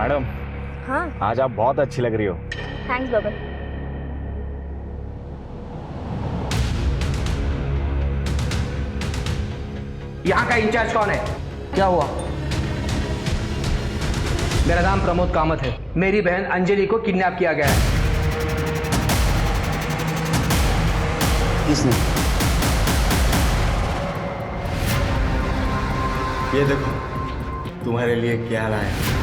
Madam, हाँ आज आप बहुत अच्छी लग रही हो। थैंक्स बबन। यहाँ का इंचार्ज कौन है? क्या हुआ? मेरा नाम प्रमोद कामत है। मेरी बहन अंजलि को किडनैप किया गया है। किसने? ये देखो तुम्हारे लिए क्या लाया।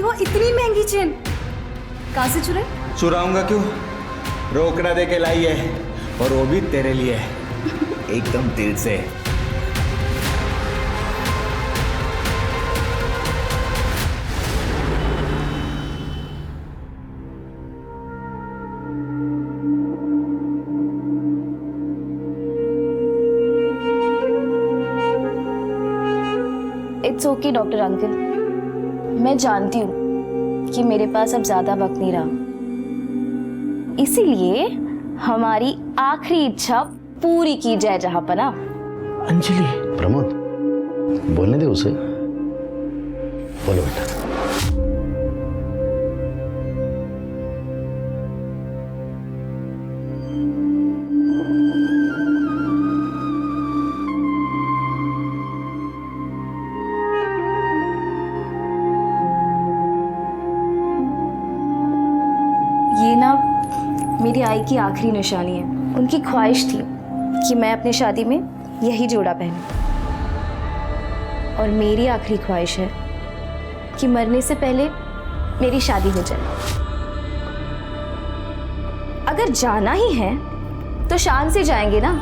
वो इतनी महंगी चेन कहाँ से चुराई? चुराऊंगा क्यों, रोकड़ा दे के लाई है, और वो भी तेरे लिए। एकदम दिल से। इट्स ओके डॉक्टर अंकल, मैं जानती हूँ कि मेरे पास अब ज्यादा वक्त नहीं रहा, इसीलिए हमारी आखिरी इच्छा पूरी की जाए जहांपना। अंजलि। प्रमोद, बोलने दे उसे। बोलो बेटा। ये ना मेरी आई की आखिरी निशानी है। उनकी ख्वाहिश थी कि मैं अपनी शादी में यही जोड़ा पहनूं, और मेरी आखिरी ख्वाहिश है कि मरने से पहले मेरी शादी हो जाए। अगर जाना ही है तो शान से जाएंगे ना,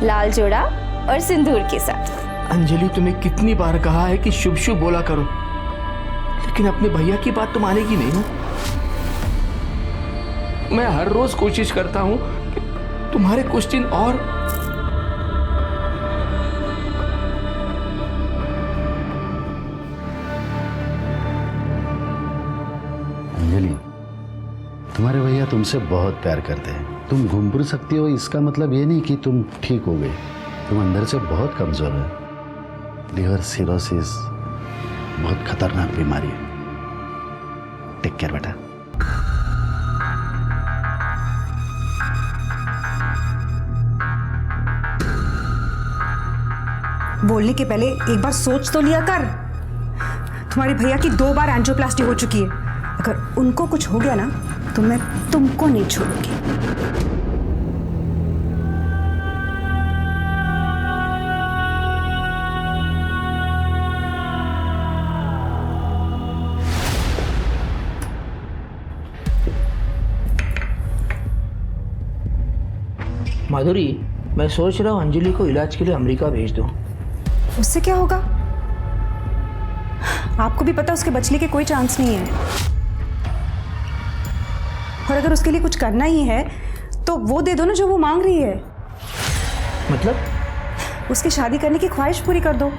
लाल जोड़ा और सिंदूर के साथ। अंजलि, तुम्हें कितनी बार कहा है कि शुभ शुभ बोला करो, लेकिन अपने भैया की बात तो मानेगी नहीं ना। मैं हर रोज कोशिश करता हूं कि तुम्हारे कुछ दिन और। अंजलि, तुम्हारे भैया तुमसे बहुत प्यार करते हैं। तुम घूम फिर सकती हो, इसका मतलब ये नहीं कि तुम ठीक हो गए। तुम अंदर से बहुत कमजोर है। लिवर सिरोसिस बहुत खतरनाक बीमारी है। टेक केयर बेटा। बोलने के पहले एक बार सोच तो लिया कर। तुम्हारे भैया की 2 बार एंजियोप्लास्टी हो चुकी है। अगर उनको कुछ हो गया ना तो मैं तुमको नहीं छोड़ूंगी। माधुरी, मैं सोच रहा हूँ अंजलि को इलाज के लिए अमेरिका भेज दूँ। उससे क्या होगा? आपको भी पता उसके बचने के कोई चांस नहीं है। और अगर उसके लिए कुछ करना ही है तो वो दे दो ना जो वो मांग रही है। मतलब? उसकी शादी करने की ख्वाहिश पूरी कर दो।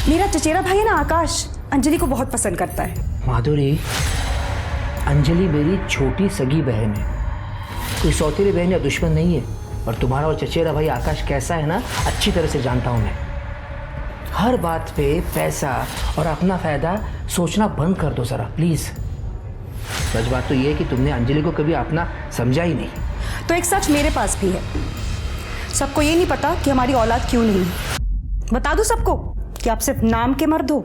मेरा चचेरा भाई है ना आकाश, अंजलि को बहुत पसंद करता है। माधुरी, अंजलि मेरी छोटी सगी बहन है, कोई सौतेली बहन या दुश्मन नहीं है। और तुम्हारा और चचेरा भाई आकाश कैसा है ना, अच्छी तरह से जानता हूँ मैं। हर बात पे पैसा और अपना फायदा सोचना बंद कर दो जरा प्लीज। सच बात तो ये है कि तुमने अंजलि को कभी अपना समझा ही नहीं। तो एक सच मेरे पास भी है। सबको ये नहीं पता कि हमारी औलाद क्यों नहीं। बता दो सबको कि आप सिर्फ नाम के मर्द हो।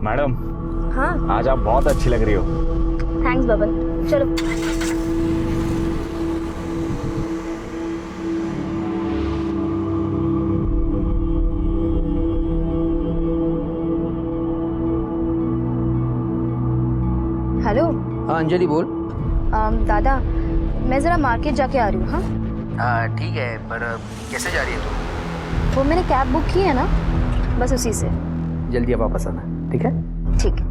मैडम, हाँ आज आप बहुत अच्छी लग रही हो। थैंक्स बबन। चलो। हेलो। हाँ अंजलि बोल। दादा, मैं जरा मार्केट जाके आ रही हूँ। हाँ ठीक है, पर कैसे जा रही है तू? वो मैंने कैब बुक की है ना, बस उसी से। जल्दी अब वापस आना, ठीक है? ठीक है।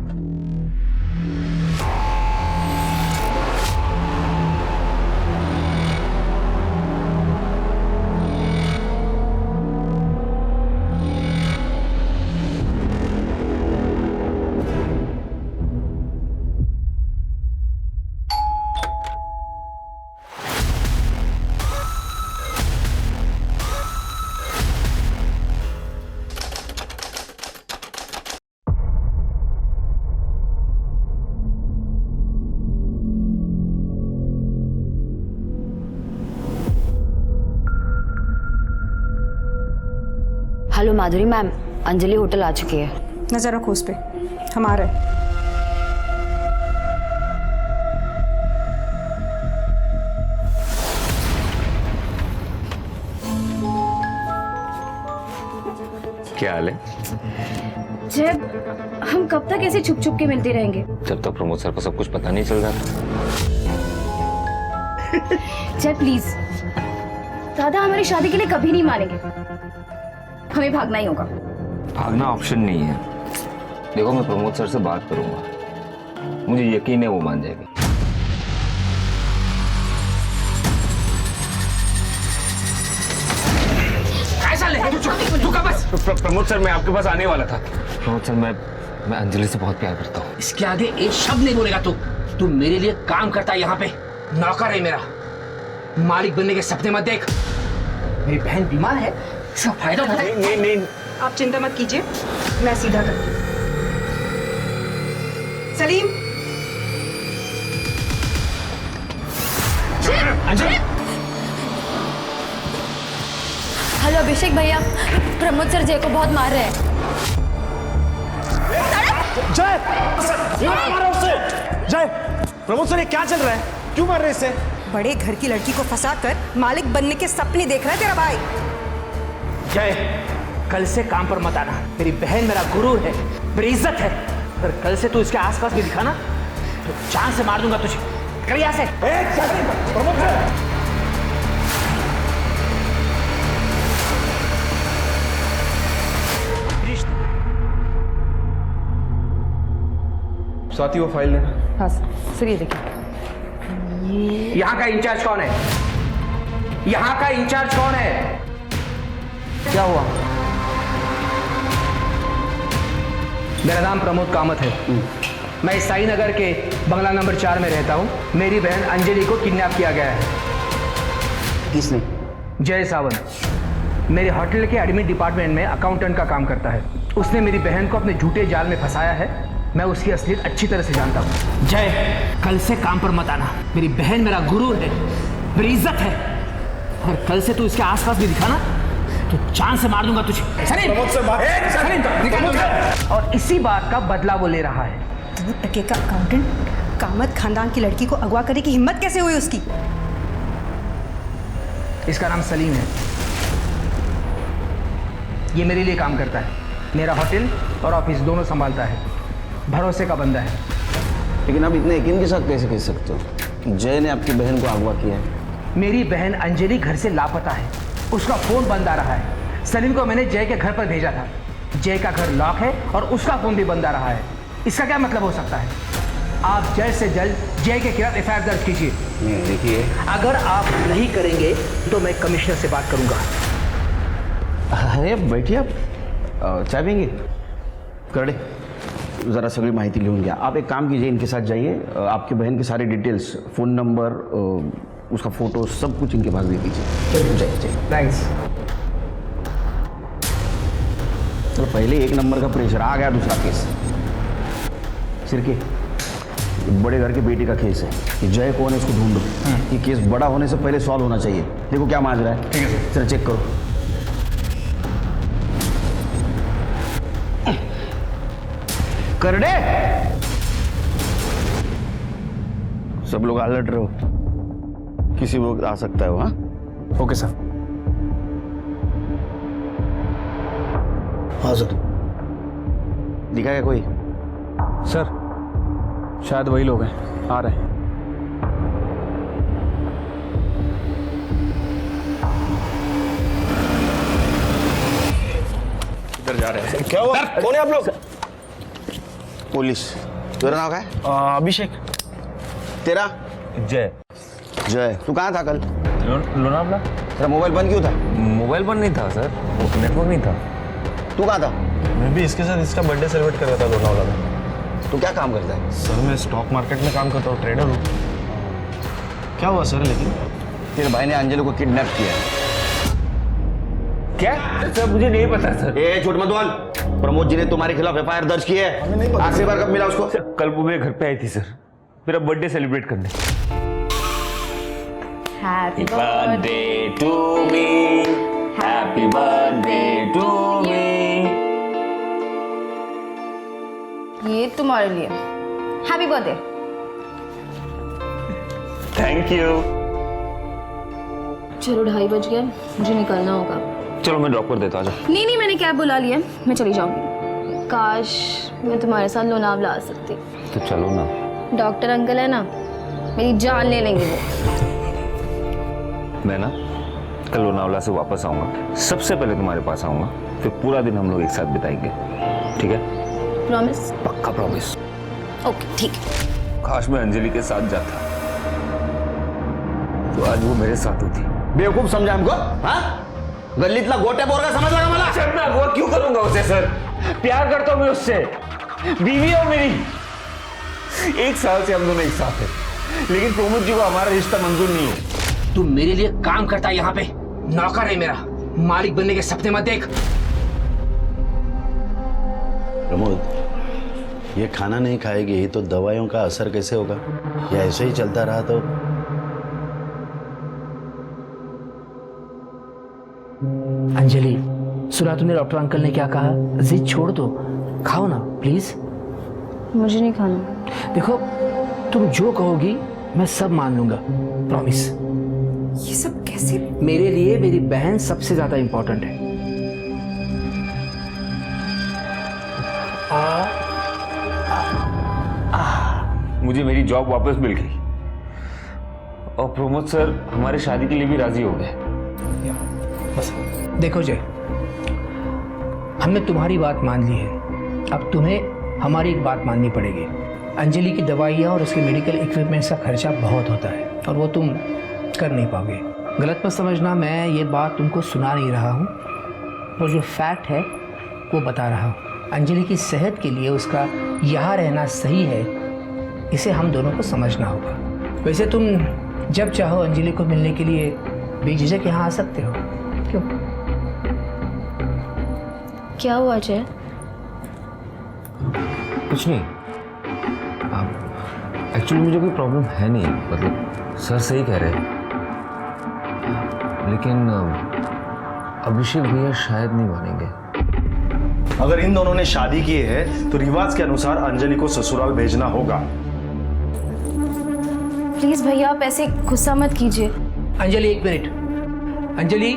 माधुरी मैम, अंजलि होटल आ चुकी है। नजर रखो उस पे, हम आ रहे हैं। क्या हाल है? जय, हम कब तक ऐसे छुप छुप के मिलते रहेंगे? जब तक प्रमोद सर को सब कुछ पता नहीं चल रहा था। जय प्लीज, दादा हमारी शादी के लिए कभी नहीं मानेंगे, हमें भागना ही होगा। भागना ऑप्शन नहीं है। देखो, मैं प्रमोद सर से बात करूंगा, मुझे यकीन है वो मान जाएंगे। प्रमोद सर, मैं आपके पास आने वाला था। प्रमोद सर, मैं अंजलि से बहुत प्यार करता हूँ। इसके आगे एक शब्द नहीं बोलेगा तू मेरे लिए काम करता है यहाँ पे, नौकर है मेरा। मालिक बनने के सपने मत देख। मेरी बहन बीमार है, इसका फायदा उठा। नहीं, आप चिंता मत कीजिए, मैं सीधा करती हूँ। सलीम, हेलो अभिषेक भैया, प्रमोद सर जय को बहुत मार रहे हैं। जय, प्रमोद सर ये क्या चल रहा है? क्यों मार रहे इससे? बड़े घर की लड़की को फंसाकर मालिक बनने के सपने देख रहा है तेरा भाई। जय, कल से काम पर मत आना। मेरी बहन मेरा गुरु है, मेरी इज्जत है। अगर कल से तू इसके आसपास भी दिखा ना तो जान से मार दूंगा तुझे। कर यहाँ से। प्रमोद सर, स्वाति वो फाइल लेना। हाँ सर, ये देखिए। यहाँ का इंचार्ज कौन है? यहाँ का इंचार्ज कौन है? क्या हुआ? मेरा नाम प्रमोद कामत है। मैं साई नगर के बंगला नंबर 4 में रहता हूँ। मेरी बहन अंजलि को किडनैप किया गया है। किसने? जय सावंत मेरे होटल के एडमिन डिपार्टमेंट में अकाउंटेंट का काम करता है। उसने मेरी बहन को अपने झूठे जाल में फंसाया है। मैं उसकी असलियत अच्छी तरह से जानता हूँ। जय, कल से काम पर मत आना। मेरी बहन मेरा गुरु है, मेरी इज्जत है। और कल से तू इसके आसपास भी दिखा ना तो जान से मार दूंगा तुझे। और इसी बात का बदला वो ले रहा है। 2 टके का अकाउंटेंट कामत खानदान की लड़की को अगवा करने की हिम्मत कैसे हुई उसकी? इसका नाम सलीम है। ये मेरे लिए काम करता है। मेरा होटल और ऑफिस दोनों संभालता है। भरोसे का बंदा है। लेकिन आप इतने यकीन के साथ कैसे कह सकते हो कि जय ने आपकी बहन को अगवा किया है? मेरी बहन अंजलि घर से लापता है। उसका फोन बंद आ रहा है। सलीम को मैंने जय के घर पर भेजा था। जय का घर लॉक है और उसका फोन भी बंद आ रहा है। इसका क्या मतलब हो सकता है? आप जल्द से जल्द जय के खिलाफ FIR दर्ज कीजिए। देखिए, अगर आप नहीं करेंगे तो मैं कमिश्नर से बात करूंगा। अरे बैठिए, आप चाय पिएंगे? करड़े, ज़रा सगळी माहिती लिहून घ्या। आप एक काम कीजिए, इनके साथ जाइए, आपकी बहन के सारे डिटेल्स, फ़ोन नंबर, उसका फ़ोटो, सब कुछ इनके पास दे दीजिए। जाइए। थैंक्स। चलो, पहले 1 नंबर का प्रेशर आ गया, दूसरा केस सिरके बड़े घर के बेटे का केस है कि जय कौन है इसको ढूंढो। ये केस बड़ा होने से पहले सॉल्व होना चाहिए। देखो क्या मांग रहा है। ठीक है सर, चेक करो। करड़े, सब लोग अलर्ट रहो, किसी वक्त आ सकता है वो। हाँ, ओके सर। हाँ सर। दिखा क्या कोई? सर, शायद वही लोग हैं, आ रहे हैं। इधर जा रहे हैं। क्या हुआ? कौन है आप लोग? पुलिस। तेरा नाम क्या है? अभिषेक। तेरा? जय। जय। तू कहाँ था कल? लोनावला। तेरा मोबाइल बंद क्यों था? मोबाइल बंद नहीं था सर, नेटवर्क नहीं था। तू कहाँ था? मैं भी इसके साथ इसका बर्थडे सेलिब्रेट कर रहा था लोनावला में। तू क्या काम करता है? सर, मैं स्टॉक मार्केट में काम करता हूँ, ट्रेडर हूँ। क्या हुआ सर? लेकिन तेरे भाई ने अंजलि को किडनैप किया है। क्या सर? मुझे नहीं पता सर। ए झूठ मत बोल। प्रमोद जी ने तुम्हारे खिलाफ FIR दर्ज की है। आखिरी बार कब मिला उसको? कल वो मेरे घर पे आई थी सर, मेरा बर्थडे सेलिब्रेट करने। Happy birthday to me, happy birthday to me. तुम्हारे लिए। Happy birthday. Thank you. चलो 2:30 बज गया, मुझे निकलना होगा। चलो मैं ड्रॉप कर देता हूँ, आजा। नहीं, मैंने कैब बुला लिया, मैं चली जाऊंगी। काश मैं तुम्हारे साथ लोनावला आ सकती। तो चलो ना। डॉक्टर अंकल है ना, मेरी जान ले लेंगे वो। मैं ना कल लोनावला से वापस आऊंगा, सबसे पहले तुम्हारे पास आऊंगा, फिर पूरा दिन हम लोग एक साथ बिताएंगे, ठीक है? प्रॉमिस? पक्का प्रॉमिस। ओके ठीक है। काश मैं अंजलि के साथ जाता तो आज वो मेरे साथ होती। बेवकूफ समझा हमको? हाँ, गल्लीतला गोट्या बोरगा समजला का मला? सर मैं अगवा क्यों करूंगा उसे सर? प्यार करता हूं मैं उससे, बीवी है मेरी। 1 साल से हम दोनों एक साथ हैं, लेकिन प्रमोद जी को हमारा रिश्ता मंजूर नहीं है। तू मेरे लिए काम करता है यहाँ पे, नौकर है मेरा, मालिक बनने के सपने मत देख। प्रमोद, ये खाना नहीं खाएगी तो दवाइयों का असर कैसे होगा? या ऐसे ही चलता रहा तो? अंजलि, सुना तुमने डॉक्टर अंकल ने क्या कहा? जिद छोड़ दो, खाओ ना प्लीज। मुझे नहीं खाना। देखो, तुम जो कहोगी मैं सब मान लूंगा, प्रॉमिस। ये सब कैसे? मेरे लिए मेरी बहन सबसे ज्यादा इंपॉर्टेंट है। मुझे मेरी जॉब वापस मिल गई और प्रमोद सर हमारी शादी के लिए भी राजी हो गए। बस देखो जय, हमने तुम्हारी बात मान ली है, अब तुम्हें हमारी एक बात माननी पड़ेगी। अंजलि की दवाइयाँ और उसके मेडिकल इक्विपमेंट्स का खर्चा बहुत होता है और वो तुम कर नहीं पाओगे। गलत मत समझना, मैं ये बात तुमको सुना नहीं रहा हूँ, और जो फैक्ट है वो बता रहा हूँ। अंजलि की सेहत के लिए उसका यहाँ रहना सही है, इसे हम दोनों को समझना होगा। वैसे तुम जब चाहो अंजलि को मिलने के लिए बेझिझक यहाँ आ सकते हो। क्यों? क्या हुआ जय? कुछ नहीं, एक्चुअली मुझे कोई प्रॉब्लम है नहीं, मतलब सर सही कह रहे हैं, लेकिन अभिषेक भैया शायद नहीं मानेंगे। अगर इन दोनों ने शादी की है तो रिवाज के अनुसार अंजलि को ससुराल भेजना होगा। प्लीज भैया आप ऐसे गुस्सा मत कीजिए। अंजलि एक मिनट। अंजलि,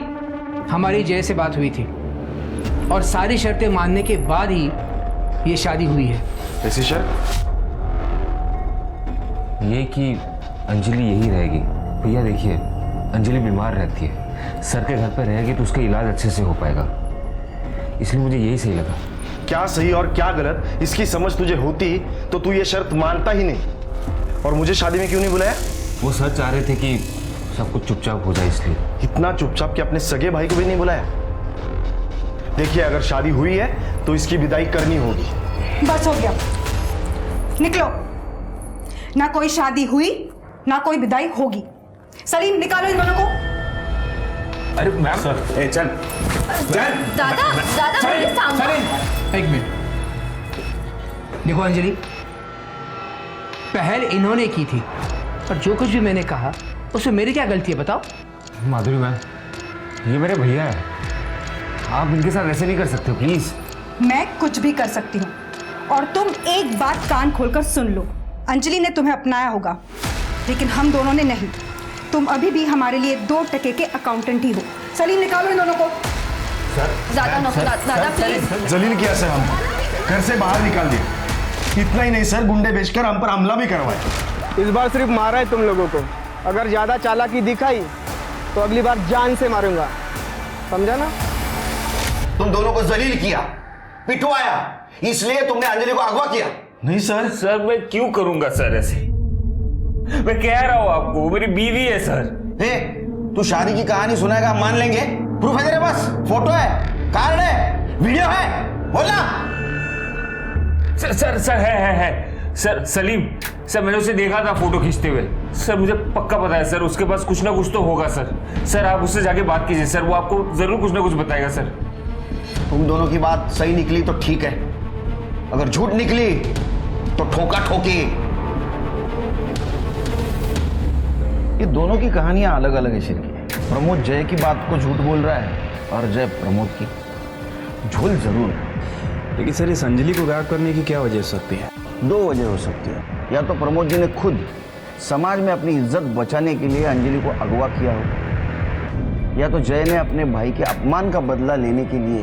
हमारी जय से बात हुई थी और सारी शर्तें मानने के बाद ही ये शादी हुई है। ऐसी शर्त? ये कि अंजलि यही रहेगी। भैया देखिए, अंजलि बीमार रहती है, सर के घर पर रहेगी तो उसका इलाज अच्छे से हो पाएगा, इसलिए मुझे यही सही लगा। क्या सही और क्या गलत इसकी समझ तुझे होती तो तू ये शर्त मानता ही नहीं। और मुझे शादी में क्यों नहीं बुलाया? वो सर चाह रहे थे कि सब कुछ चुपचाप हो जाए, इसलिए। इतना चुपचाप कि अपने सगे भाई को भी नहीं बुलाया? देखिए, अगर शादी हुई है तो इसकी विदाई करनी होगी। बस हो गया, निकलो। ना कोई शादी हुई ना कोई विदाई होगी। सलीम, निकालो इन दोनों को। अरे मैम सर, चल चल। दादा प्लीज थामो। एक मिनट, देखो अंजलि, पहल इन्होंने की थी और जो कुछ भी मैंने कहा उसमें मेरी क्या गलती है बताओ? माधुरी मैम, ये मेरे भैया है, आप इनके साथ ऐसे नहीं कर सकते प्लीज। मैं कुछ भी कर सकती हूँ, और तुम एक बात कान खोलकर सुन लो। अंजलि ने तुम्हें अपनाया होगा, लेकिन हम दोनों ने नहीं। तुम अभी भी हमारे लिए 2 टके के अकाउंटेंट ही हो। सलीम, निकालो इन दोनों को। दादा प्लीज। जलील किया सर, हम घर से बाहर निकाल दिए। इतना ही नहीं सर, गुंडे बेचकर हम पर हमला भी करवाए। इस बार सिर्फ मारा है तुम लोगों को, अगर ज्यादा चालाकी दिखाई तो अगली बार जान से मारूंगा, समझा ना? तुम दोनों को जलील किया, पिटवाया, इसलिए तुमने अंजलि को अगवा किया। नहीं सर। सर मैं क्यों करूंगा सर ऐसे? मैं कह रहा हूं आपको, वो मेरी बीवी है सर। ए, तू शादी की कहानी सुनाएगा, हम मान लेंगे। प्रूफ है तेरे पास? फोटो है, कार्ड है, वीडियो है, बोलना। सर है सर। सलीम सर, मैंने उसे देखा था फोटो खींचते हुए। सर मुझे पक्का पता है सर, उसके पास कुछ ना कुछ तो होगा सर। सर आप उससे जाके बात कीजिए सर, वो आपको जरूर कुछ ना कुछ बताएगा सर। तुम दोनों की बात सही निकली तो ठीक है, अगर झूठ निकली तो ठोका ठोकी। ये दोनों की कहानियां अलग अलग है शिरकी। प्रमोद जय की बात को झूठ बोल रहा है और जय प्रमोद की। झोल जरूर है, लेकिन सर इस अंजलि को गायब करने की क्या वजह हो सकती है? दो वजह हो सकती है। या तो प्रमोद जी ने खुद समाज में अपनी इज्जत बचाने के लिए अंजलि को अगवा किया हो, या तो जय ने अपने भाई के अपमान का बदला लेने के लिए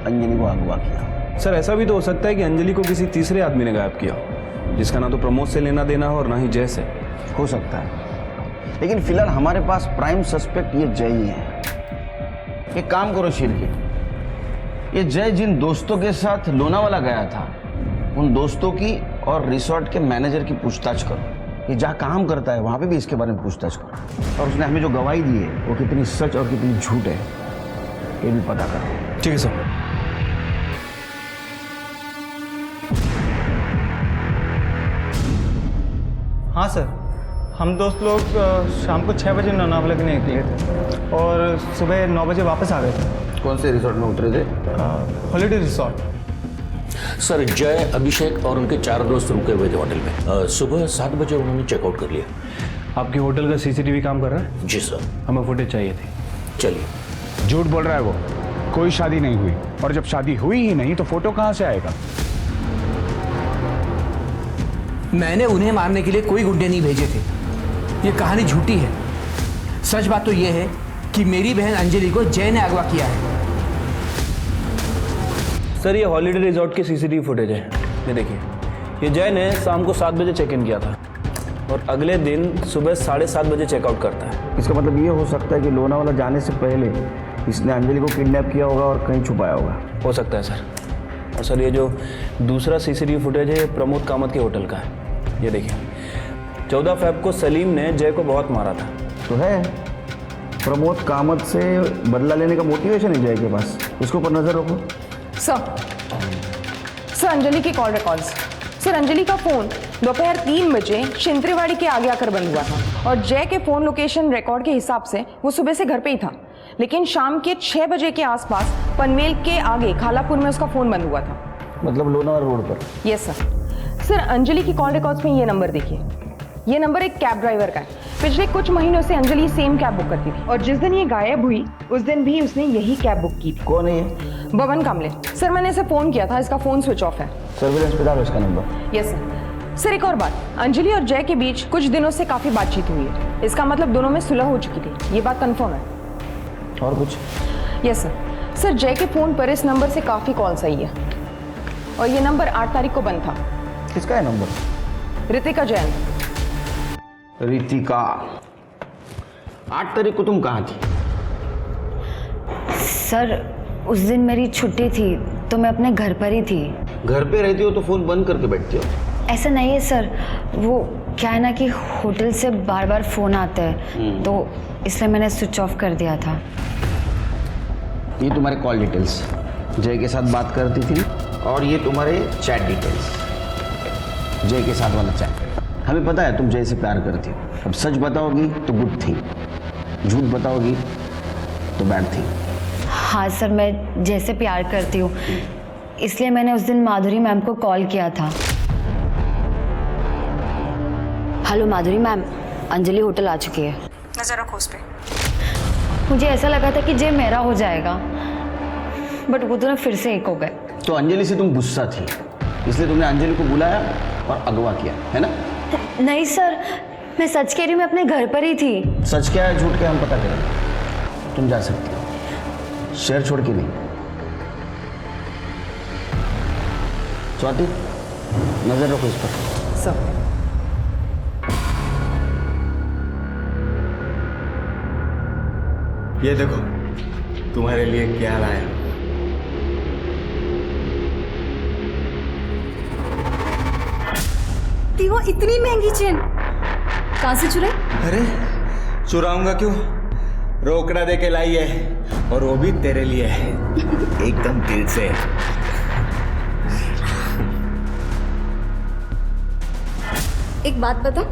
अंजलि को अगवा किया। सर ऐसा भी तो हो सकता है कि अंजलि को किसी तीसरे आदमी ने गायब किया हो, जिसका ना तो प्रमोद से लेना देना हो और ना ही जय से। हो सकता है, लेकिन फिलहाल हमारे पास प्राइम सस्पेक्ट ये जय ही है। एक काम करो शिरके, ये जय जिन दोस्तों के साथ लोनावाला गया था उन दोस्तों की और रिसोर्ट के मैनेजर की पूछताछ करो। ये जहाँ काम करता है वहाँ पे भी इसके बारे में पूछताछ करो, और उसने हमें जो गवाही दी है वो कितनी सच और कितनी झूठ है ये भी पता करो। ठीक है सर। हाँ सर, हम दोस्त लोग शाम को 6 बजे लोनावाला के लिए निकले थे और सुबह 9 बजे वापस आ गए थे। कौन से रिसोर्ट में उतरे थे? Holiday resort. सर जय, अभिषेक और उनके 4 दोस्त रुके हुए थे होटल में। सुबह 7 बजे उन्होंने चेकआउट कर लिया। आपके होटल का सीसीटीवी काम कर रहा है? जी सर। हमें फुटेज चाहिए थी। चलिए। झूठ बोल रहा है वो, कोई शादी नहीं हुई, और जब शादी हुई ही नहीं तो फोटो कहाँ से आएगा? मैंने उन्हें मारने के लिए कोई गुंडे नहीं भेजे थे। ये कहानी झूठी है। सच बात तो ये है कि मेरी बहन अंजलि को जय ने अगवा किया है। सर ये हॉलीडे रिजॉर्ट की सीसीटीवी फुटेज है, ये देखिए। ये जय ने शाम को 7 बजे चेक इन किया था और अगले दिन सुबह 7:30 बजे चेकआउट करता है। इसका मतलब ये हो सकता है कि लोनावाला जाने से पहले इसने अंजलि को किडनैप किया होगा और कहीं छुपाया होगा। हो सकता है सर। और सर ये जो दूसरा सीसीटीवी फुटेज है ये प्रमोद कामत के होटल का है, ये देखिए। 14 फ़रवरी को सलीम ने जय को बहुत मारा था। तो है, प्रमोद कामत से बदला लेने का मोटिवेशन है जय के पास। उसके ऊपर नजर रखो। सर अंजलि की कॉल रिकॉर्ड्स। सर अंजलि का फोन दोपहर 3 बजे शिंत्रेवाड़ी के आगे आकर बंद हुआ था और जय के फोन लोकेशन रिकॉर्ड के हिसाब से वो सुबह से घर पे ही था, लेकिन शाम के 6 बजे के आसपास पनवेल के आगे खालापुर में उसका फोन बंद हुआ था। मतलब लोनावाला रोड पर? Yes sir. सर अंजलि की कॉल रिकॉर्ड्स में ये नंबर देखिए। ये नंबर एक कैब ड्राइवर का है। पिछले कुछ महीनों से अंजलि सेम कैब बुक करती थी और जिस दिन ये गायब हुई उस दिन भी उसने यही कैब बुक की थी। कौन है ये? बबन कामले। सर मैंने इसे फोन किया था, इसका फोन स्विच ऑफ है। सर्विलेंस पे डालो इसका नंबर। Yes sir. सर एक और बात, अंजलि और जय के बीच कुछ दिनों से काफी बातचीत हुई है। इसका मतलब दोनों में सुलह हो चुकी थी, ये बात कंफर्म है। और कुछ? Yes sir. सर जय के फोन पर इस नंबर से काफी कॉल्स आई है और ये नंबर 8 तारीख को बंद था। किसका है नंबर? रितिका जैन। रितिका, 8 तारीख को तुम कहाँ थी? सर उस दिन मेरी छुट्टी थी तो मैं अपने घर पर ही थी। घर पे रहती हो तो फोन बंद करके बैठती हो? ऐसा नहीं है सर, वो क्या है ना कि होटल से बार बार फोन आते हैं तो इसलिए मैंने स्विच ऑफ कर दिया था। ये तुम्हारे कॉल डिटेल्स, जय के साथ बात करती थी, और ये तुम्हारे चैट डिटेल्स, जय के साथ वाला चैट। हमें पता है तुम जय से प्यार करती हो। अब सच बताओगी तो गुड थी, झूठ बताओगी तो बैड थी। हाँ सर, मैं जैसे प्यार करती हूँ, इसलिए मैंने उस दिन माधुरी मैम को कॉल किया था। हेलो माधुरी मैम, अंजलि होटल आ चुकी है। नजर रखो उस पे। मुझे ऐसा लगा था कि जय मेरा हो जाएगा, बट वो दोनों फिर से एक हो गए। तो अंजलि से तुम गुस्सा थी, इसलिए तुमने अंजलि को बुलाया और अगवा किया, है ना? नहीं सर, मैं सच कह रही हूँ, मैं अपने घर पर ही थी। सच क्या है झूठ क्या हम पता करें। तुम जा सकती हो, शहर छोड़ के नहीं। स्वाति, नजर रखो इस पर। सब ये देखो तुम्हारे लिए क्या लाया। वो इतनी महंगी चेन कहाँ से चुराई? अरे चुराऊंगा क्यों, रोकड़ा दे के लाई है, और वो भी तेरे लिए है, एकदम दिल से। एक बात बता,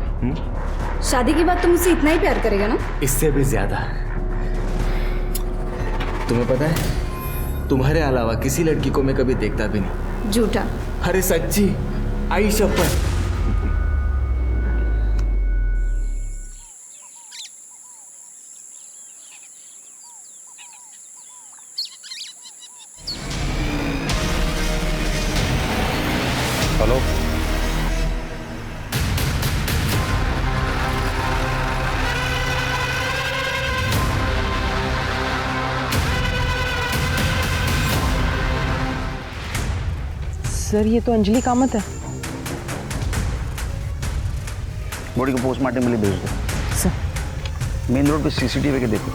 शादी के बाद तुम मुझसे इतना ही प्यार करेगा ना? इससे भी ज्यादा। तुम्हें पता है तुम्हारे अलावा किसी लड़की को मैं कभी देखता भी नहीं। झूठा। अरे सच्ची, आई शपथ। हेलो सर ये तो अंजलि कामत है। बॉडी को पोस्टमार्टम के लिए भेज दो। सर मेन रोड पे सीसीटीवी के देखो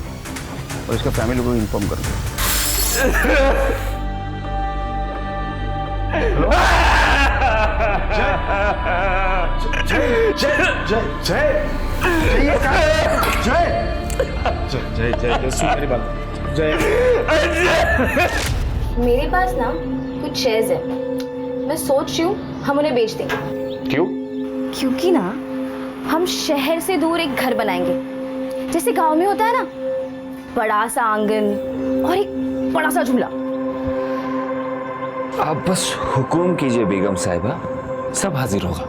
और इसका फैमिली को इन्फॉर्म कर दो। मेरे पास ना कुछ शेयर्स है, मैं सोच रही हूँ हम उन्हें बेच देंगे। क्यों? क्योंकि ना हम शहर से दूर एक घर बनाएंगे, जैसे गांव में होता है ना, बड़ा सा आंगन और एक बड़ा सा झूला। आप बस हुकुम कीजिए बेगम साहिबा, सब हाजिर होगा।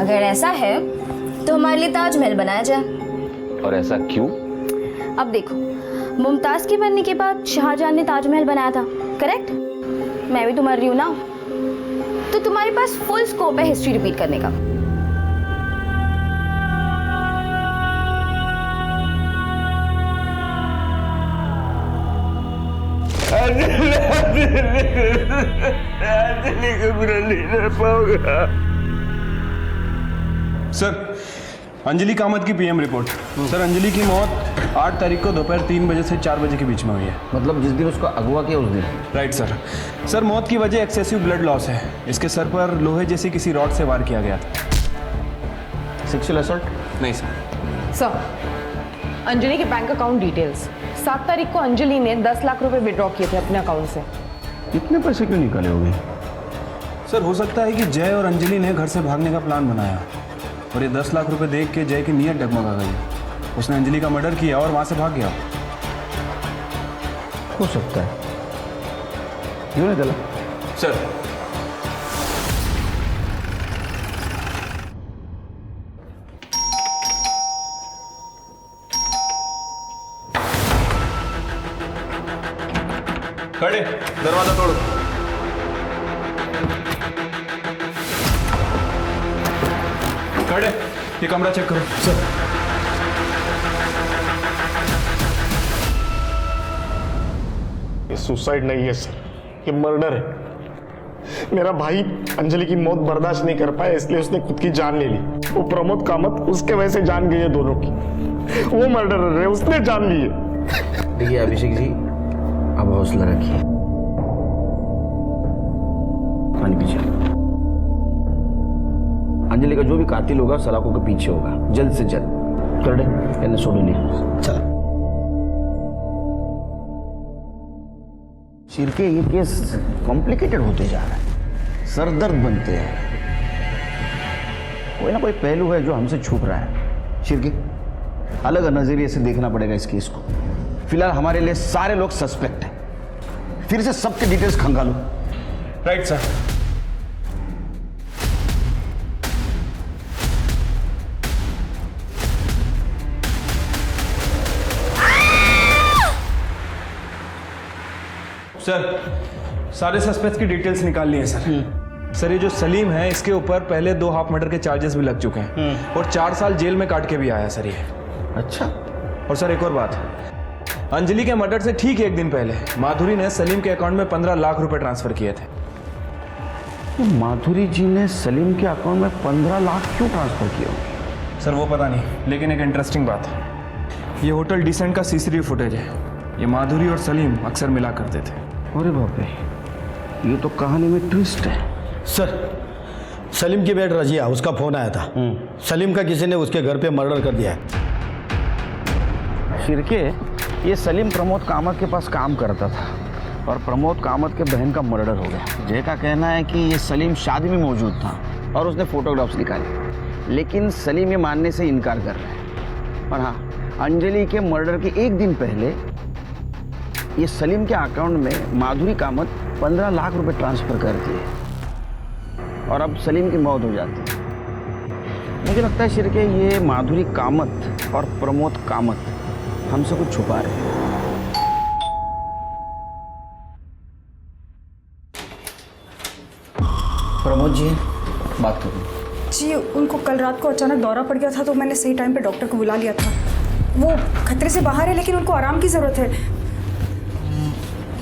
अगर ऐसा है तो हमारे लिए ताजमहल बनाया जाए। और ऐसा क्यों? अब देखो, मुमताज के बनने के बाद शाहजहां ने ताजमहल बनाया था, करेक्ट? मैं भी तो मर रही हूं ना, तो तुम्हारे पास फुल स्कोप है हिस्ट्री रिपीट करने का। अंजलि को बुरा नहीं रह पाऊंगा। सर अंजलि कामत की पीएम रिपोर्ट। सर अंजलि की मौत 8 तारीख को दोपहर 3 बजे से 4 बजे के बीच में हुई है। मतलब जिस दिन उसको अगवा किया उस दिन? Right sir. सर मौत की वजह एक्सेसिव ब्लड लॉस है। इसके सर पर लोहे जैसी किसी रॉड से वार किया गया था। Sexual assault? नहीं सर। सर अंजलि के बैंक अकाउंट डिटेल्स, 7 तारीख को अंजलि ने 10 लाख रुपए विड्रॉ किए थे अपने अकाउंट से। इतने पैसे क्यों निकाले होंगे? सर हो सकता है कि जय और अंजलि ने घर से भागने का प्लान बनाया और ये 10 लाख रुपए देख के जय की नीयत डगमगा गई। उसने अंजलि का मर्डर किया और वहां से भाग गया। हो सकता है। क्यों नहीं चला? सर खड़े, दरवाजा तोड़ो। खड़े, ये कमरा चेक करो। सर ये सुसाइड नहीं है सर, ये मर्डर है। मेरा भाई अंजलि की मौत बर्दाश्त नहीं कर पाया, इसलिए उसने खुद की जान ले ली। वो प्रमोद कामत उसके वजह से जान गई है दोनों की। वो मर्डरर है, उसने जान ली है। देखिए अभिषेक जी, अब हौसला रखिए। पानी पीछे। अंजलि का जो भी कातिल होगा सलाखों के पीछे होगा, जल्द से जल्द। कर दे, मैंने सोडू लिया। चल। शिरके ये केस कॉम्प्लिकेटेड होते जा रहा है, सरदर्द बनते हैं। कोई ना कोई पहलू है जो हमसे छुप रहा है। शिरके अलग नजरिए से देखना पड़ेगा इस केस को। फिलहाल हमारे लिए सारे लोग सस्पेक्ट हैं। फिर से सबके डिटेल्स खंगालो। Right sir. सर सारे सस्पेक्ट्स की डिटेल्स निकाल लिए सर। सर ये जो सलीम है इसके ऊपर पहले 2 हाफ मर्डर के चार्जेस भी लग चुके हैं और 4 साल जेल में काट के भी आया सर ये। अच्छा। और सर एक और बात, अंजलि के मर्डर से ठीक 1 दिन पहले माधुरी ने सलीम के अकाउंट में 15 लाख रुपए ट्रांसफर किए थे। तो माधुरी जी ने सलीम के अकाउंट में 15 लाख क्यों ट्रांसफर किए? सर वो पता नहीं, लेकिन एक इंटरेस्टिंग बात है, ये होटल डिसेंट का सीसीटीवी फुटेज है। ये माधुरी और सलीम अक्सर मिला करते थे। अरे बाप रे, ये तो कहानी में ट्विस्ट है। सर सलीम की बेट रजिया, उसका फोन आया था। सलीम का किसी ने उसके घर पे मर्डर कर दिया है। शिरके ये सलीम प्रमोद कामत के पास काम करता था और प्रमोद कामत के बहन का मर्डर हो गया। जय का कहना है कि ये सलीम शादी में मौजूद था और उसने फोटोग्राफ्स निकाले, लेकिन सलीम ये मानने से इनकार कर रहा है। और हाँ, अंजलि के मर्डर के 1 दिन पहले ये सलीम के अकाउंट में माधुरी कामत 15 लाख रुपए ट्रांसफर कर दिए और अब सलीम की मौत हो जाती है। मुझे लगता है शिरके ये माधुरी कामत और प्रमोद कामत हमसे कुछ छुपा रहे हैं। प्रमोद जी बात करो। जी उनको कल रात को अचानक दौरा पड़ गया था, तो मैंने सही टाइम पे डॉक्टर को बुला लिया था। वो खतरे से बाहर है, लेकिन उनको आराम की ज़रूरत है।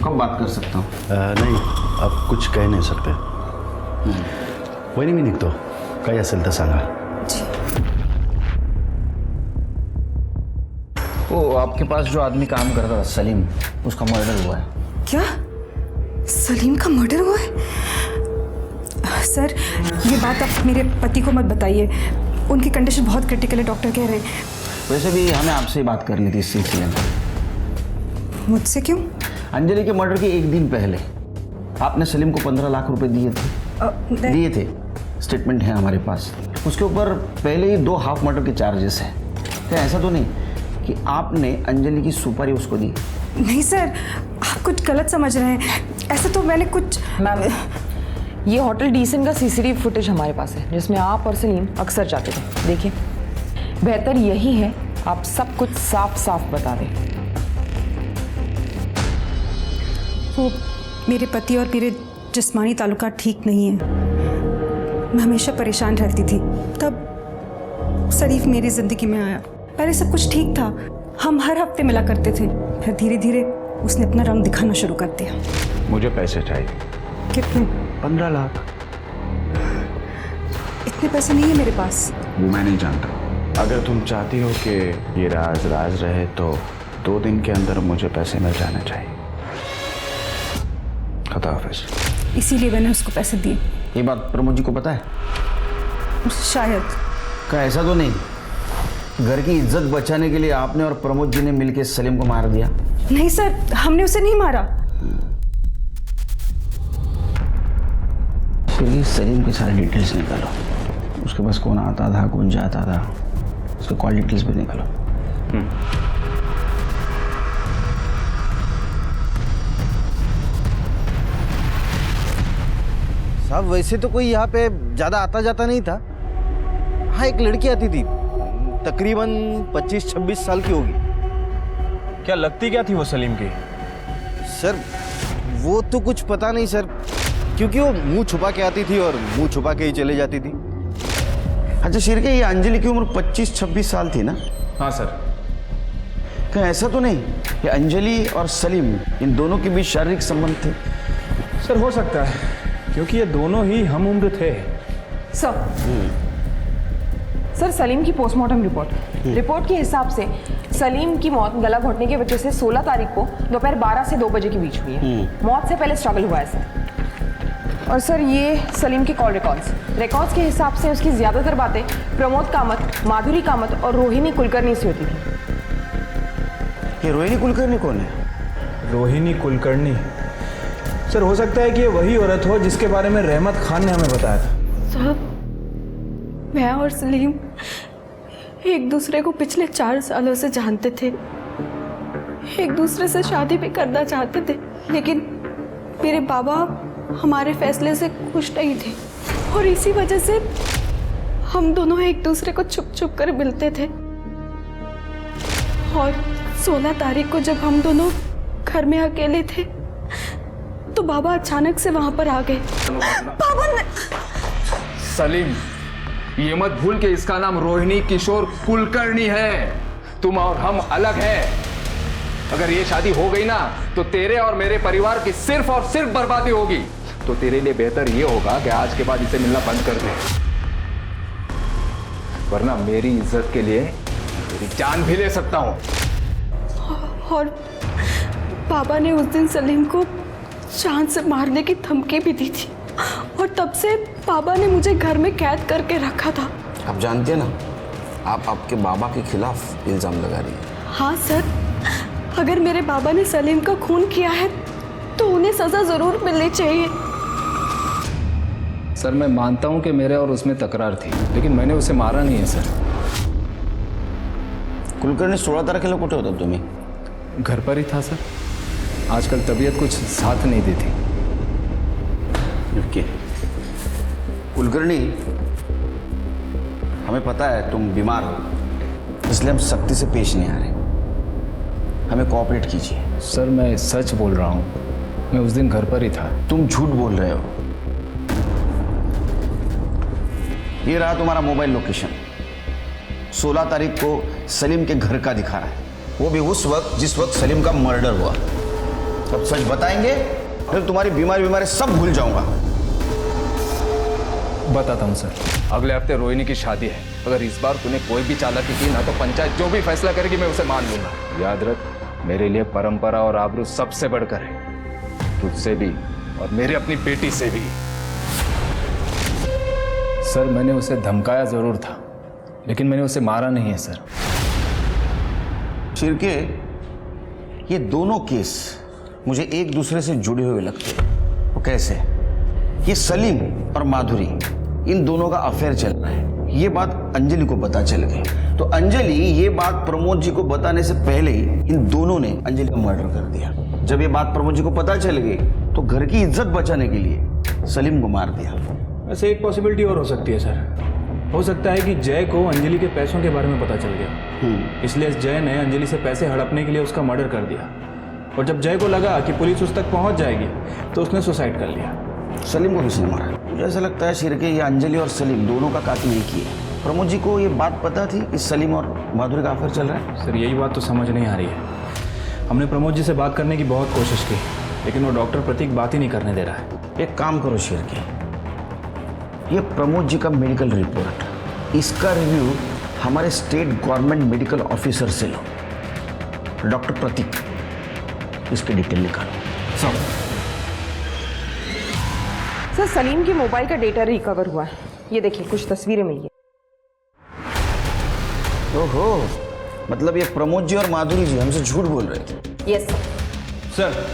कब बात कर सकता हूँ? नाही अब कुछ कह नहीं सकते. वहिनी मी निघतो. काही असेल तर सांगा. वो आपके पास जो आदमी काम करता था सलीम, उसका मर्डर हुआ है. क्या सलीम का मर्डर हुआ है? सर ये बात आप मेरे पति को मत बताइए, उनकी कंडीशन बहुत क्रिटिकल है, डॉक्टर कह रहे हैं. वैसे भी हमें आपसे ही बात करनी थी इस सिलसिले में. मुझसे क्यों? अंजलि के मर्डर के एक दिन पहले आपने सलीम को 15 लाख रुपए दिए थे. स्टेटमेंट है हमारे पास. उसके ऊपर पहले ही 2 हाफ मर्डर के चार्जेस हैं. क्या ऐसा तो नहीं कि आपने अंजलि की सुपारी उसको दी? नहीं सर, आप कुछ गलत समझ रहे हैं. ऐसा तो मैंने कुछ. मैम, ये होटल डीसेंट का सीसीटीवी फुटेज हमारे पास है जिसमें आप और सलीम अक्सर जाते थे. देखिए, बेहतर यही है आप सब कुछ साफ साफ बता दें. वो मेरे पति और मेरे जिस्मानी ताल्लुकात ठीक नहीं है. मैं हमेशा परेशान रहती थी. तब शरीफ मेरी ज़िंदगी में आया. पहले सब कुछ ठीक था, हम हर हफ्ते मिला करते थे. फिर धीरे धीरे उसने अपना रंग दिखाना शुरू कर दिया. मुझे पैसे चाहिए. कितने? 15 लाख. इतने पैसे नहीं है मेरे पास. वो मैं नहीं जानता. अगर तुम चाहती हो कि ये राज राज रहे तो 2 दिन के अंदर मुझे पैसे मिल जाने चाहिए. खुदा हाफिज. इसीलिए मैंने उसको पैसे दिए. ये बात प्रमोद जी को पता है? शायद. क्या ऐसा तो नहीं घर की इज्जत बचाने के लिए आपने और प्रमोद जी ने मिलकर सलीम को मार दिया? नहीं सर, हमने उसे नहीं मारा. फिर सलीम की सारी डिटेल्स निकालो. उसके पास कौन आता था, कौन जाता था, उसके कॉल डिटेल्स भी निकालो. साहब वैसे तो कोई यहाँ पे ज़्यादा आता जाता नहीं था. हाँ, एक लड़की आती थी, तकरीबन 25-26 साल की होगी. क्या लगती क्या थी वो सलीम की? सर वो तो कुछ पता नहीं सर, क्योंकि वो मुंह छुपा के आती थी और मुंह छुपा के ही चले जाती थी. अच्छा शिरके, ये अंजलि की उम्र 25-26 साल थी ना? हाँ सर. क्या ऐसा तो नहीं कि अंजलि और सलीम इन दोनों के बीच शारीरिक संबंध थे? सर हो सकता है, क्योंकि ये दोनों ही हम उम्र थे. सर सलीम की पोस्टमार्टम रिपोर्ट के हिसाब से सलीम की मौत गला घोटने की वजह से 16 तारीख को दोपहर 12 से 2 बजे के बीच हुई है. मौत से पहले स्ट्रगल हुआ है सर. और सर ये सलीम के कॉल रिकॉर्ड्स के हिसाब से उसकी ज़्यादातर बातें प्रमोद कामत, माधुरी कामत और रोहिणी कुलकर्णी से होती थी. ये रोहिणी कुलकर्णी कौन है? रोहिणी कुलकर्णी सर हो सकता है कि ये वही औरत हो जिसके बारे में रहमत खान ने हमें बताया था. साहब, मैं और सलीम एक दूसरे को पिछले 4 सालों से जानते थे. एक दूसरे से शादी भी करना चाहते थे, लेकिन मेरे बाबा हमारे फैसले से खुश नहीं थे और इसी वजह से हम दोनों एक दूसरे को छुप छुप कर मिलते थे. और 16 तारीख को जब हम दोनों घर में अकेले थे तो बाबा अचानक से वहां पर आ गए. बाबा ने... सलीम, ये मत भूल के इसका नाम रोहिणी किशोर कुलकर्णी है. तुम और हम अलग हैं. अगर ये शादी हो गई ना तो तेरे और मेरे परिवार की सिर्फ और सिर्फ बर्बादी होगी. तो तेरे लिए बेहतर ये होगा कि आज के बाद इसे मिलना बंद कर दे, वरना मेरी इज्जत के लिए तेरी जान भी ले सकता हूं. और बाबा ने उस दिन सलीम को जान से मारने की धमकी भी दी थी और तब से बाबा ने मुझे घर में कैद करके रखा था. आप जानते हैं ना, आप आपके बाबा के खिलाफ इल्जाम लगा रही हैं. हाँ सर, अगर मेरे बाबा ने सलीम का खून किया है तो उन्हें सजा जरूर मिलनी चाहिए. सर मैं मानता हूं कि मेरे और उसमें तकरार थी, लेकिन मैंने उसे मारा नहीं है सर. कुलकर्णी 16 तारखेला कुठे होता तुम्ही? घर पर ही था सर. आजकल तबीयत कुछ साथ नहीं देती. ओके कुलकर्णी, हमें पता है तुम बीमार हो, इसलिए हम सख्ती से पेश नहीं आ रहे. हमें कोऑपरेट कीजिए. सर मैं सच बोल रहा हूँ, मैं उस दिन घर पर ही था. तुम झूठ बोल रहे हो. ये रहा तुम्हारा मोबाइल लोकेशन. 16 तारीख को सलीम के घर का दिखा रहा है, वो भी उस वक्त जिस वक्त सलीम का मर्डर हुआ. अब सच बताएंगे फिर तुम्हारी बीमारी सब भूल जाऊंगा। बताता हूँ सर, अगले हफ्ते रोहिणी की शादी है। अगर इस बार तूने कोई भी चालाकी की ना तो पंचायत जो भी फैसला करेगी मैं उसे मान लूंगा। याद रख, मेरे लिए परंपरा और आबरू सबसे बढ़कर है, तुझसे भी और मेरी अपनी बेटी से भी। सर मैंने उसे धमकाया जरूर था, लेकिन मैंने उसे मारा नहीं है सर। शिरके, ये दोनों केस मुझे एक दूसरे से जुड़े हुए लगते हैं। वो कैसे? ये सलीम और माधुरी, इन दोनों का अफेयर चल रहा है। ये बात अंजलि को पता चल गई तो अंजलि ये बात प्रमोद जी को बताने से पहले ही इन दोनों ने अंजलि का मर्डर कर दिया। जब ये बात प्रमोद जी को पता चल गई तो घर की इज्जत बचाने के लिए सलीम को मार दिया। वैसे एक पॉसिबिलिटी और हो सकती है सर। हो सकता है कि जय को अंजलि के पैसों के बारे में पता चल गया, इसलिए जय ने अंजलि से पैसे हड़पने के लिए उसका मर्डर कर दिया। और जब जय को लगा कि पुलिस उस तक पहुंच जाएगी तो उसने सुसाइड कर लिया। सलीम को किसने मारा? मुझे ऐसा लगता है शिरके, ये अंजलि और सलीम दोनों का कातिल एक ही है। प्रमोद जी को ये बात पता थी कि सलीम और माधुरी का अफेयर चल रहा है? सर यही बात तो समझ नहीं आ रही है। हमने प्रमोद जी से बात करने की बहुत कोशिश की, लेकिन वो डॉक्टर प्रतीक बात ही नहीं करने दे रहा है। एक काम करो शिरके, ये प्रमोद जी का मेडिकल रिपोर्ट, इसका रिव्यू हमारे स्टेट गवर्नमेंट मेडिकल ऑफिसर से लो। डॉक्टर प्रतीक, इसकी डिटेल निकालो सब। सर सलीम की मोबाइल का डेटा रिकवर हुआ है, ये देखिए कुछ तस्वीरें मिली है। ओहो, मतलब ये प्रमोद जी और माधुरी जी हमसे झूठ बोल रहे थे। यस सर,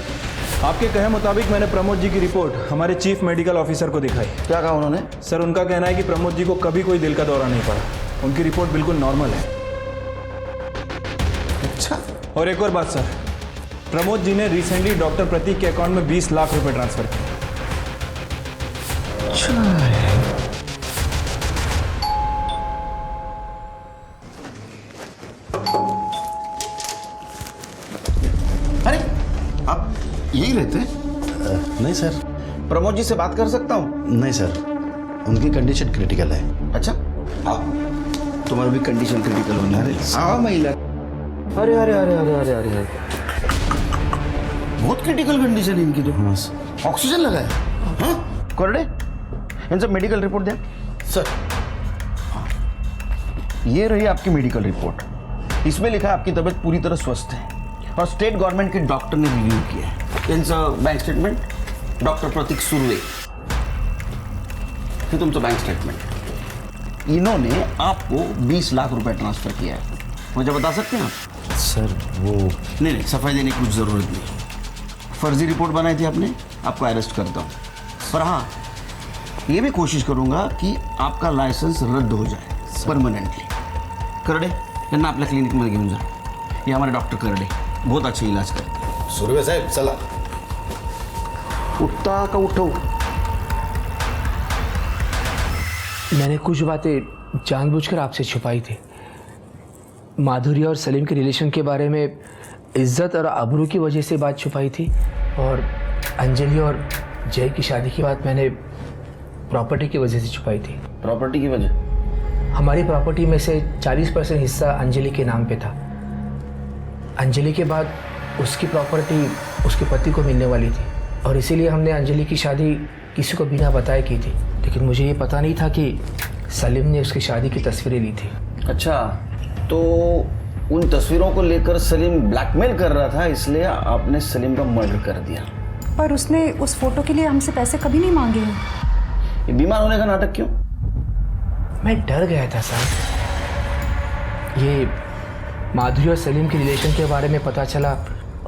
आपके कहे मुताबिक मैंने प्रमोद जी की रिपोर्ट हमारे चीफ मेडिकल ऑफिसर को दिखाई। क्या कहा उन्होंने? सर उनका कहना है कि प्रमोद जी को कभी कोई दिल का दौरा नहीं पड़ा, उनकी रिपोर्ट बिल्कुल नॉर्मल है। अच्छा। और एक और बात सर, प्रमोद जी ने रिसेंटली डॉक्टर प्रतीक के अकाउंट में 20 लाख रुपए ट्रांसफर किए। अरे आप यही रहते हैं? नहीं सर। प्रमोद जी से बात कर सकता हूँ? नहीं सर, उनकी कंडीशन क्रिटिकल है। अच्छा, आओ, तुम्हारी भी कंडीशन क्रिटिकल होनी है। हाँ महिला। अरे अरे अरे अरे अरे अरे अरे, बहुत क्रिटिकल कंडीशन है इनकी तो। ऑक्सीजन लगा है। हाँ कोरडे, इनसे मेडिकल रिपोर्ट दें सर। ये रही आपकी मेडिकल रिपोर्ट, इसमें लिखा है आपकी तबीयत पूरी तरह स्वस्थ है और स्टेट गवर्नमेंट के डॉक्टर ने रिव्यू किया है। इनका बैंक स्टेटमेंट, डॉक्टर प्रतीक सुरवे, फिर तुमसे बैंक स्टेटमेंट। इन्होंने आपको 20 लाख रुपए ट्रांसफर किया है। मुझे बता सकते हैं आप? सर वो नहीं, सफाई देने की कुछ ज़रूरत नहीं। फर्जी रिपोर्ट बनाई थी आपने, आपको अरेस्ट करता हूँ। पर हाँ, ये भी कोशिश करूँगा कि आपका लाइसेंस रद्द हो जाए परमानेंटली। करडे, यांना आपल्या क्लिनिकमध्ये घेऊन जा। ये हमारे डॉक्टर करडे बहुत अच्छे इलाज करते हैं। सुरवे साहेब चला। उठता का उठो। मैंने कुछ बातें जानबूझकर आपसे छुपाई थी। माधुरी और सलीम के रिलेशन के बारे में इज्जत और आबरू की वजह से बात छुपाई थी, और अंजलि और जय की शादी की बात मैंने प्रॉपर्टी की वजह से छुपाई थी। प्रॉपर्टी की वजह? हमारी प्रॉपर्टी में से 40% हिस्सा अंजलि के नाम पे था। अंजलि के बाद उसकी प्रॉपर्टी उसके पति को मिलने वाली थी, और इसीलिए हमने अंजलि की शादी किसी को बिना बताए की थी। लेकिन मुझे ये पता नहीं था कि सलीम ने उसकी शादी की तस्वीरें ली थी। अच्छा, तो उन तस्वीरों को लेकर सलीम ब्लैकमेल कर रहा था, इसलिए आपने सलीम का मर्डर कर दिया। पर उसने उस फोटो के लिए हमसे पैसे कभी नहीं मांगे हैं। ये बीमार होने का नाटक क्यों? मैं डर गया था साहब। ये माधुरी और सलीम के रिलेशन के बारे में पता चला,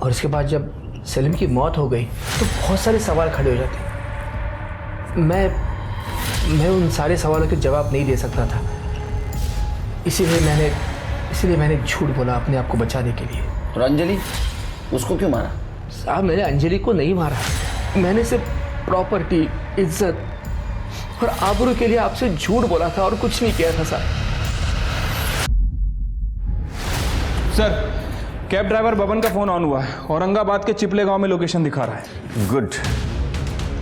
और इसके बाद जब सलीम की मौत हो गई तो बहुत सारे सवाल खड़े हो जाते। मैं उन सारे सवालों के जवाब नहीं दे सकता था, इसीलिए मैंने झूठ बोला अपने आप को बचाने के लिए। और अंजलि, उसको क्यों मारा? साहब मैंने अंजलि को नहीं मारा, मैंने सिर्फ प्रॉपर्टी, इज्जत और आबरू के लिए आपसे झूठ बोला था और कुछ नहीं किया था साहब। सर, कैब ड्राइवर बबन का फोन ऑन हुआ है, औरंगाबाद के चिपले गांव में लोकेशन दिखा रहा है। गुड।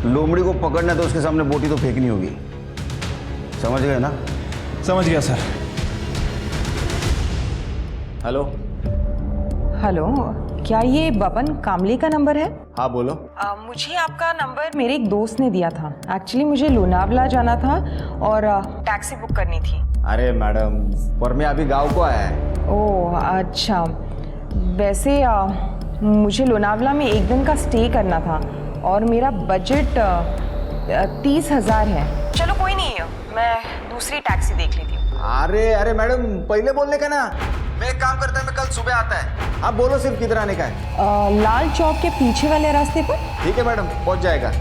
लोमड़ी को पकड़ना तो उसके सामने बोटी तो फेंकनी होगी, समझ गए ना? समझ गया सर। हेलो हेलो, क्या ये बबन कामले का नंबर है? हाँ बोलो। मुझे आपका नंबर मेरे एक दोस्त ने दिया था। एक्चुअली मुझे लोनावला जाना था और टैक्सी बुक करनी थी। अरे मैडम, पर मैं अभी गांव को आया है। ओह अच्छा, वैसे मुझे लोनावला में एक दिन का स्टे करना था और मेरा बजट 30,000 है। चलो कोई नहीं है, मैं दूसरी टैक्सी देख लेती हूँ। अरे मैडम, पहले बोलने का ना। मैं एक काम करता है, मैं कल सुबह आता है। आप बोलो सिर्फ किधर आने का है। लाल चौक के पीछे वाले रास्ते पर। ठीक है मैडम, पहुंच जाएगा।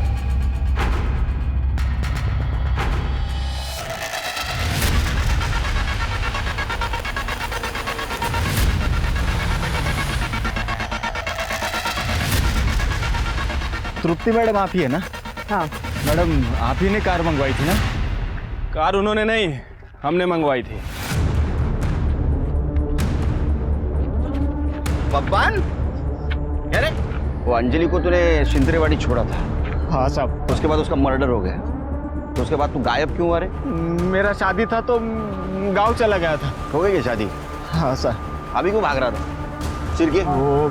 तृप्ति मैडम आप ही है ना? हाँ मैडम, आप ही ने कार मंगवाई थी ना? कार उन्होंने नहीं, हमने मंगवाई थी। बब्बान, अरे वो अंजलि को तूने शिंद्रेवाड़ी छोड़ा था। हाँ साहब। उसके बाद उसका मर्डर हो गया, तो उसके बाद तू गायब क्यों हुआ रे? मेरा शादी था तो गांव चला गया था। हो गई है शादी? हाँ सर। अभी क्यों भाग रहा था? सिर के वो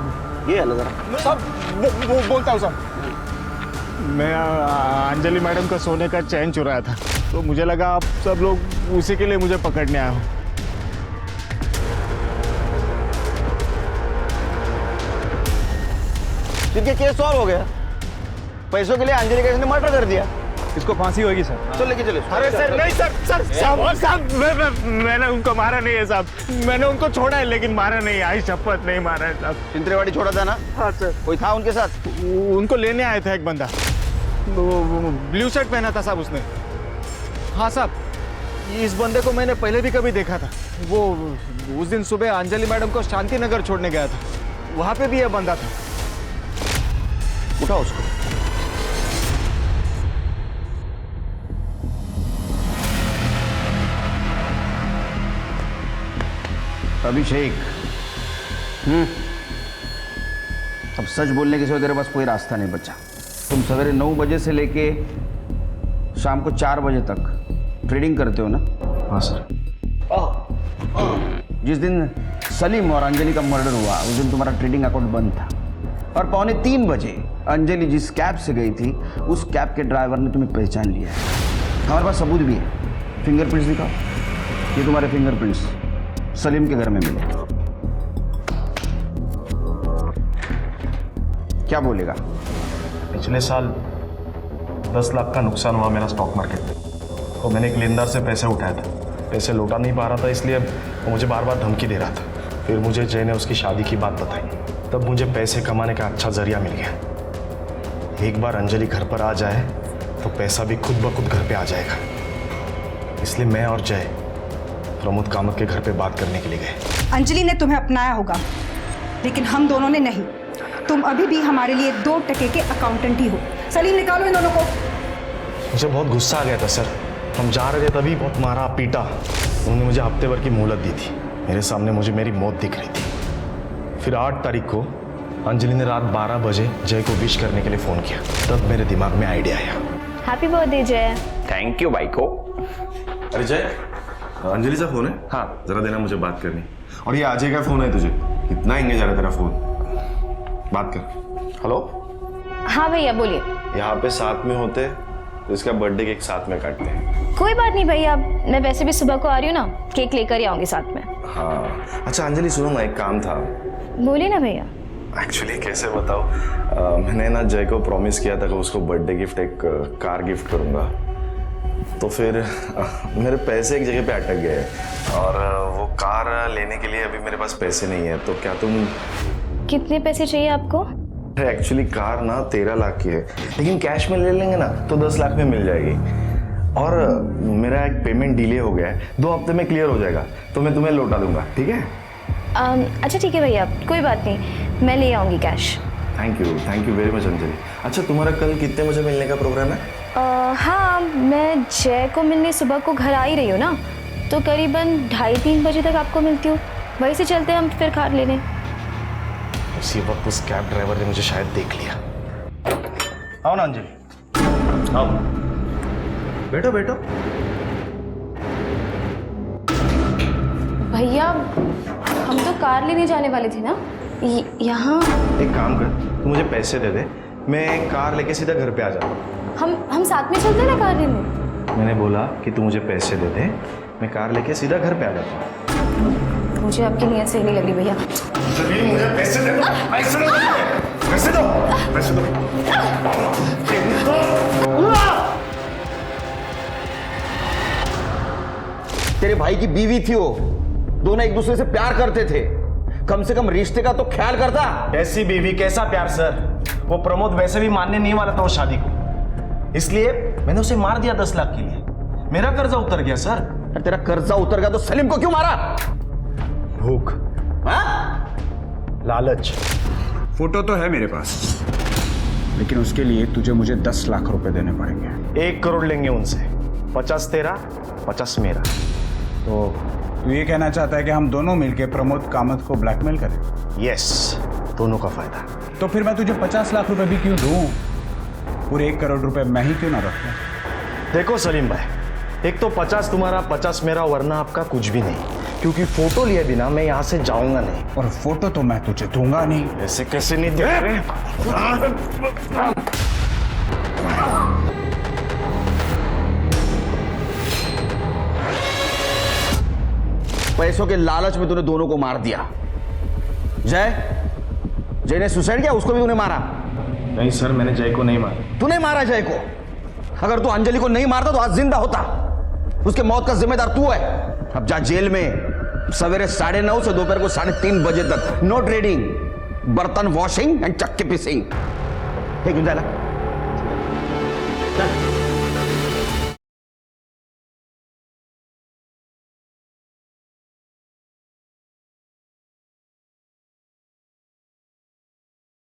ये है जरा। सब वो बोलता हूँ सब। मैं अंजलि मैडम का सोने का चैन चुराया था, तो मुझे लगा आप सब लोग उसी के लिए मुझे पकड़ने आए हो। सिर केस सॉल्व हो गया। पैसों के लिए अंजलि का इसने मर्डर कर दिया। इसको फांसी होगी सर। चल लेके चले। अरे सर नहीं सर, साहब मैंने उनको मारा नहीं है साहब। मैंने उनको छोड़ा है लेकिन मारा नहीं है। आई शपथ नहीं मारा है साहब। शिंद्रेवाड़ी छोड़ा था ना? हाँ सर। कोई था उनके साथ? उनको लेने आया था एक बंदा, ब्लू शर्ट पहना था साहब उसने। हाँ साहब, इस बंदे को मैंने पहले भी कभी देखा था। वो उस दिन सुबह अंजलि मैडम को शांति नगर छोड़ने गया था, वहां पे भी यह बंदा था। उठाओ उसको। अभिषेक, अब सच बोलने के सिवा तेरे पास कोई रास्ता नहीं बचा। तुम सवेरे 9 बजे से लेके शाम को 4 बजे तक ट्रेडिंग करते हो ना? हाँ सर। जिस दिन सलीम और अंजलि का मर्डर हुआ उस दिन तुम्हारा ट्रेडिंग अकाउंट बंद था, और 2:45 बजे अंजलि जिस कैब से गई थी उस कैब के ड्राइवर ने तुम्हें पहचान लिया है। हमारे पास सबूत भी है। फिंगरप्रिंट्स दिखाओ। ये तुम्हारे फिंगरप्रिंट्स सलीम के घर में मिले। क्या बोलेगा? पिछले साल 10 लाख का नुकसान हुआ मेरा स्टॉक मार्केट में, तो मैंने एक लेनदार से पैसे उठाए थे। पैसे लौटा नहीं पा रहा था, इसलिए वो मुझे बार बार धमकी दे रहा था। फिर मुझे जय ने उसकी शादी की बात बताई, तब मुझे पैसे कमाने का अच्छा जरिया मिल गया। एक बार अंजलि घर पर आ जाए तो पैसा भी खुद ब खुद घर पे आ जाएगा। इसलिए मैं और जय प्रमोद कामत के घर पे बात करने के लिए गए। अंजलि ने तुम्हें अपनाया होगा, लेकिन हम दोनों ने नहीं। तुम अभी भी हमारे लिए 2 टके के अकाउंटेंट ही हो। सलीम, निकालो इन दोनों को। मुझे बहुत गुस्सा आ गया था सर। हम जा रहे थे तभी बहुत मारा पीटा। उन्होंने मुझे हफ्ते भर की मोहलत दी थी। मेरे सामने मुझे मेरी मौत दिख रही थी। फिर 8 तारीख को अंजलि ने रात 12 बजे जय को विश करने के लिए फ़ोन किया। तब मेरे दिमाग में आइडिया आया। हैप्पी बर्थडे जय। थैंक यू भाई को। अरे जय, अंजलि से फोन है? हाँ। जरा देना, मुझे बात करनी। और ये अजय का फोन है तुझे? कितना एंगेज आ रहा है तेरा फोन? बात कर। हेलो। हाँ भैया बोलिए। यहाँ पे साथ में होते तो इसका बर्थडे केक साथ में काटते हैं। कोई बात नहीं भैया, मैं वैसे भी सुबह को आ रही हूँ ना, केक लेकर ही आऊंगी साथ में। हाँ अच्छा अंजलि, सुनो ना, एक काम था। बोलिए ना भैया। एक्चुअली कैसे बताओ, मैंने ना जय को प्रॉमिस किया था कि उसको बर्थडे गिफ्ट एक कार गिफ्ट करूँगा। तो फिर मेरे पैसे एक जगह पे अटक गए और वो कार लेने के लिए अभी मेरे पास पैसे नहीं है। तो क्या तुम... कितने पैसे चाहिए आपको? एक्चुअली कार ना 13 लाख की है, लेकिन कैश में ले लेंगे ना तो 10 लाख में मिल जाएगी। और मेरा एक पेमेंट डिले हो गया है, 2 हफ्ते में क्लियर हो जाएगा, तो मैं तुम्हें लौटा दूंगा, ठीक है? अच्छा ठीक है भैया, कोई बात नहीं, मैं ले आऊँगी cash. Thank you very much Anjali. अच्छा तुम्हारा कल कितने बजे मिलने का प्रोग्राम है? हाँ, मैं जय को मिलने सुबह को घर आ ही रही हूँ ना, तो करीबन 2:30-3 बजे तक आपको मिलती हूँ। वहीं से चलते हैं हम फिर कार लेने। उसी वक्त उस कैब ड्राइवर ने मुझे शायद देख लिया। आओ ना अंजलि, आओ। बैठो बैठो। भैया हम तो कार लेने जाने वाले थे ना? यहाँ एक काम कर, तू मुझे पैसे दे दे, मैं कार लेके सीधा घर पे आ जाता हूँ। हम साथ में चलते ना कार लेने। मैंने बोला कि तू मुझे पैसे दे दे, मैं कार लेके सीधा घर पे आ जाता हूँ। मुझे आपकी नीयत सही नहीं लग रही भैया। मुझे पैसे दे दो, पैसे दो, पैसे दो, पैसे दो। तेरे भाई की बीवी थी वो, दोनों एक दूसरे से प्यार करते थे, कम से कम रिश्ते का तो ख्याल करता। ऐसी बीवी कैसा प्यार सर, वो प्रमोद वैसे भी मानने नहीं वाला था वो शादी को, इसलिए मैंने उसे मार दिया 10 लाख के लिए। मेरा कर्जा उतर गया सर। तेरा कर्जा उतर गया तो सलीम को क्यों मारा? भूख, लालच। फोटो तो है मेरे पास, लेकिन उसके लिए तुझे मुझे 10 लाख रुपए देने पड़ेंगे। 1 करोड़ लेंगे उनसे, 50 तेरा, 50 मेरा। तो तू ये कहना चाहता है कि हम दोनों मिलकर प्रमोद कामत को ब्लैकमेल करें? यस, दोनों का फायदा। तो फिर मैं तुझे 50 लाख रुपए भी क्यों दूं? पूरे 1 करोड़ रुपए मैं ही क्यों ना रखूं? देखो सलीम भाई, एक तो 50 तुम्हारा, 50 मेरा, वरना आपका कुछ भी नहीं, क्योंकि फोटो लिए बिना मैं यहाँ से जाऊंगा नहीं। और फोटो तो मैं तुझे दूंगा नहीं। ऐसे कैसे नहीं दे रहे? पैसों के लालच में तूने दोनों को मार दिया। जय ने सुसाइड किया, उसको भी तूने मारा? नहीं सर, मैंने जय को नहीं मारा। तूने मारा जय को? अगर तू अंजलि को नहीं मारता तो आज जिंदा होता। उसके मौत का जिम्मेदार तू है। अब जा जेल में सवेरे 9:30 से दोपहर को 3:30 बजे तक। नो ट्रेडिंग, बर्तन वॉशिंग एंड चक्के पिसिंग। ठीक है, चल।